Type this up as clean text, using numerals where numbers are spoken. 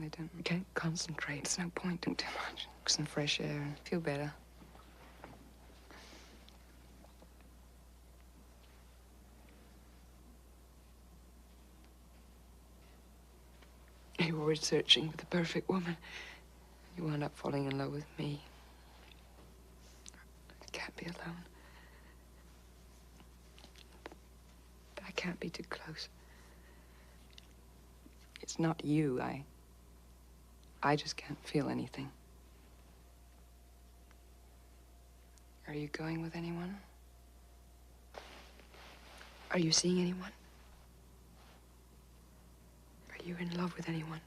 They don't. I can't concentrate. It's no point doing too much. Some fresh air and feel better. You were always searching for the perfect woman. You wound up falling in love with me. I can't be alone. But I can't be too close. It's not you. I just can't feel anything. Are you going with anyone? Are you seeing anyone? Are you in love with anyone?